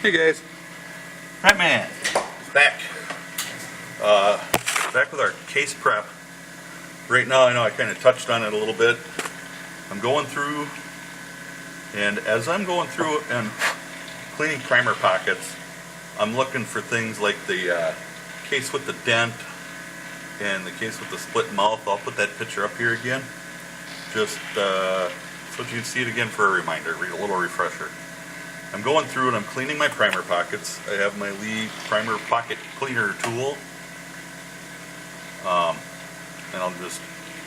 Hey guys, Right, man. back. Back with our case prep. Right now, I know I kind of touched on it a little bit. I'm going through, and as I'm going through and cleaning primer pockets, I'm looking for things like the case with the dent and the case with the split mouth. I'll put that picture up here again, just so you can see it again for a reminder, a little refresher. I'm going through and I'm cleaning my primer pockets. I have my Lee Primer Pocket Cleaner tool. And I'll just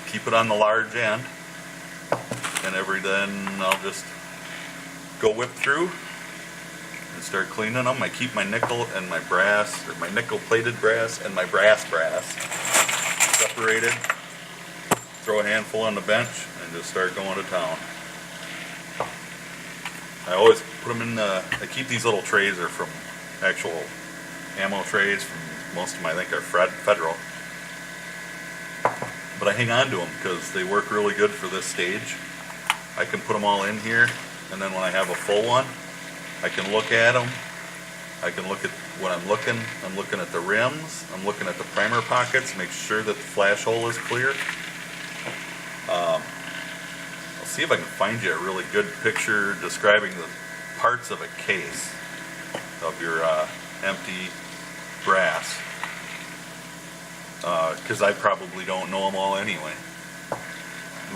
keep it on the large end. And then I'll just go whip through and start cleaning them. I keep my nickel and my brass, or my nickel plated brass and my brass separated. Throw a handful on the bench and just start going to town. I always put them in I keep these little trays are from actual ammo trays from most of them I think are Federal. But I hang on to them because they work really good for this stage. I can put them all in here, and then when I have a full one, I can look at them. I can look at what I'm looking at the rims, I'm looking at the primer pockets, make sure that the flash hole is clear. I'll see if I can find you a really good picture describing the parts of a case of your empty brass, because I probably don't know them all anyway.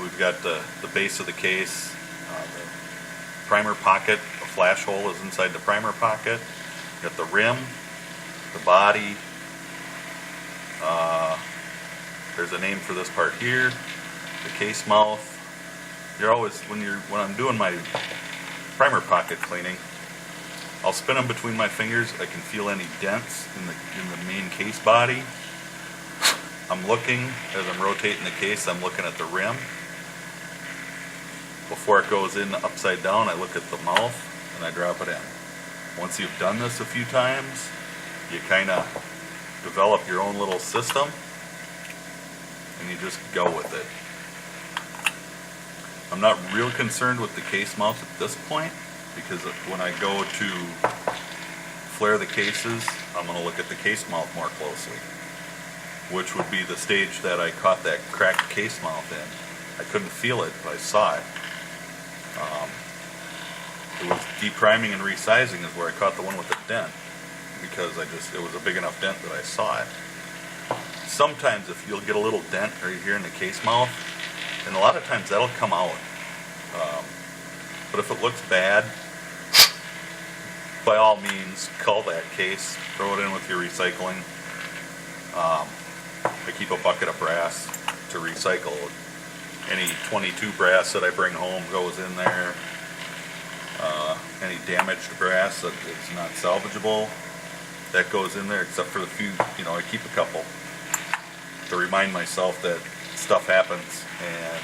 We've got the base of the case, the primer pocket, the flash hole is inside the primer pocket, got the rim, the body, there's a name for this part here, the case mouth. You're always, when I'm doing my primer pocket cleaning, I'll spin them between my fingers. I can feel any dents in the main case body. I'm looking, as I'm rotating the case, I'm looking at the rim. Before it goes in upside down, I look at the mouth and I drop it in. Once you've done this a few times, you kind of develop your own little system and you just go with it. I'm not real concerned with the case mouth at this point, because when I go to flare the cases, I'm going to look at the case mouth more closely, which would be the stage that I caught that cracked case mouth in. I couldn't feel it, but I saw it. It was depriming and resizing is where I caught the one with the dent, because it was a big enough dent that I saw it. Sometimes if you'll get a little dent right here in the case mouth, and a lot of times that'll come out. But if it looks bad, by all means, cull that case, throw it in with your recycling. I keep a bucket of brass to recycle. Any 22 brass that I bring home goes in there. Any damaged brass that is not salvageable, that goes in there, except for the few, I keep a couple to remind myself that stuff happens and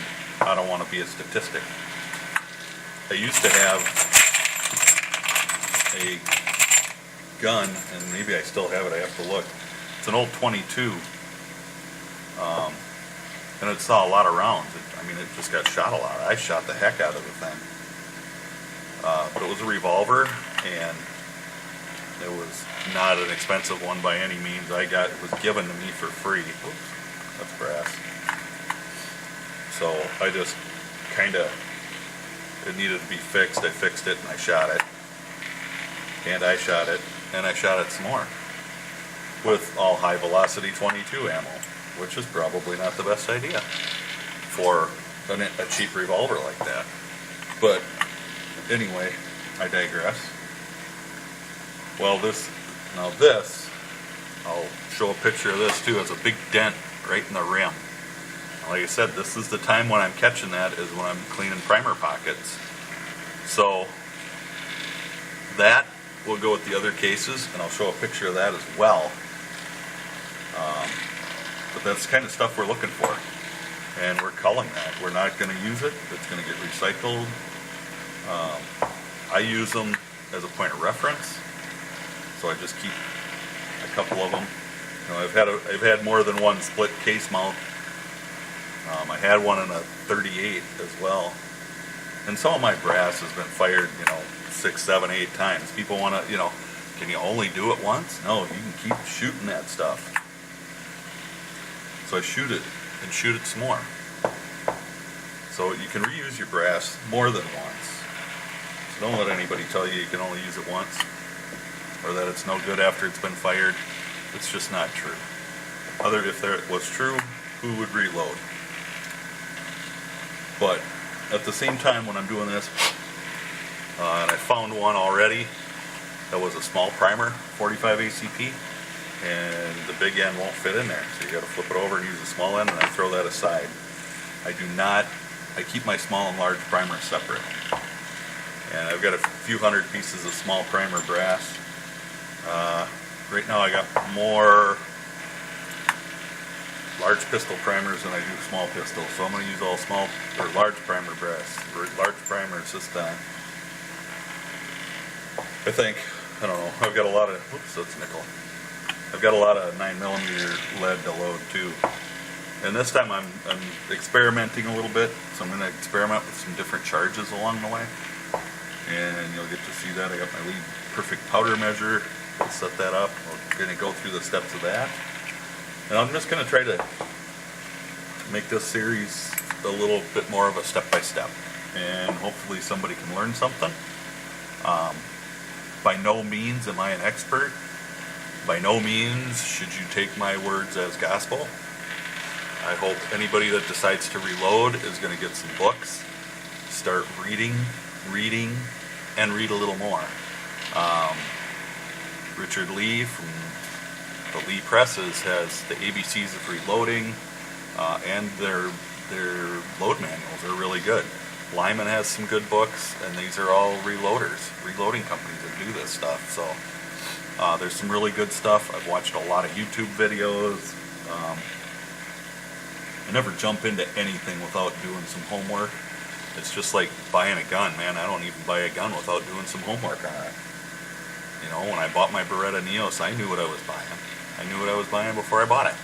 I don't want to be a statistic. I used to have a gun, and maybe I still have it, I have to look. It's an old 22, and it saw a lot of rounds. It just got shot a lot. I shot the heck out of the thing. But it was a revolver, and it was not an expensive one by any means. It was given to me for free. Oops, that's brass. So I just it needed to be fixed. I fixed it and I shot it. And I shot it, and I shot it some more. With all high velocity 22 ammo, which is probably not the best idea for a cheap revolver like that. But anyway, I digress. Well, I'll show a picture of this too. It's a big dent right in the rim. Like I said, this is the time when I'm catching that, is when I'm cleaning primer pockets. So that will go with the other cases, and I'll show a picture of that as well. But that's the kind of stuff we're looking for. And we're culling that. We're not going to use it. It's going to get recycled. I use them as a point of reference. So I just keep a couple of them. I've had more than one split case mount. I had one in a 38 as well. And some of my brass has been fired, 6, 7, 8 times. People want to, Can you only do it once? No, you can keep shooting that stuff. So I shoot it and shoot it some more. So you can reuse your brass more than once. So don't let anybody tell you can only use it once, or that it's no good after it's been fired. It's just not true. If there was true, who would reload? But at the same time when I'm doing this, and I found one already that was a small primer, 45 ACP, and the big end won't fit in there. So you got to flip it over and use the small end, and I throw that aside. I keep my small and large primer separate. And I've got a few hundred pieces of small primer brass. Right now I got more large pistol primers than I do small pistols, so I'm going to use all small or large primer brass, or large primers this time. I think, I don't know, I've got a lot of, oops, that's nickel. I've got a lot of 9mm lead to load too. And this time I'm experimenting a little bit, so I'm going to experiment with some different charges along the way. And you'll get to see that. I got my lead perfect powder measure. I'll set that up. We're going to go through the steps of that. And I'm just going to try to make this series a little bit more of a step-by-step. And hopefully somebody can learn something. By no means am I an expert. By no means should you take my words as gospel. I hope anybody that decides to reload is going to get some books, start reading, and read a little more. Richard Lee from the Lee Presses has the ABCs of reloading, and their load manuals are really good. Lyman has some good books, and these are all reloading companies that do this stuff. So there's some really good stuff. I've watched a lot of YouTube videos. I never jump into anything without doing some homework. It's just like buying a gun, man. I don't even buy a gun without doing some homework on it. You know, when I bought my Beretta Neos, I knew what I was buying. I knew what I was buying before I bought it.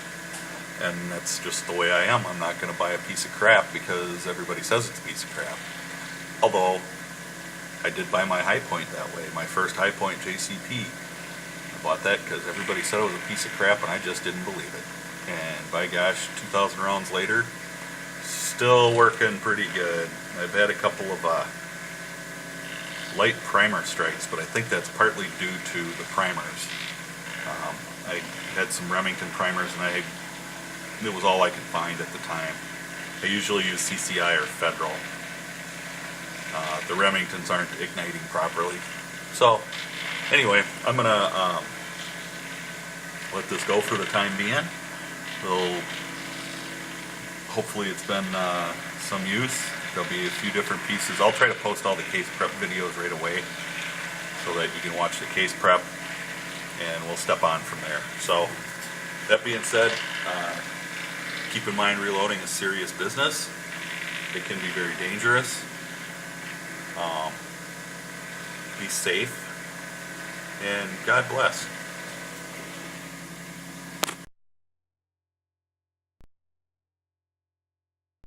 And that's just the way I am. I'm not going to buy a piece of crap because everybody says it's a piece of crap. Although, I did buy my High Point that way, my first High Point JCP. I bought that because everybody said it was a piece of crap and I just didn't believe it. And by gosh, 2,000 rounds later, still working pretty good. I've had a couple of light primer strikes, but I think that's partly due to the primers. I had some Remington primers, and it was all I could find at the time. I usually use CCI or Federal. The Remingtons aren't igniting properly. So, anyway, I'm going to let this go for the time being. Hopefully it's been some use. There'll be a few different pieces. I'll try to post all the case prep videos right away so that you can watch the case prep, and we'll step on from there. So, that being said, keep in mind reloading is serious business. It can be very dangerous. Be safe, and God bless.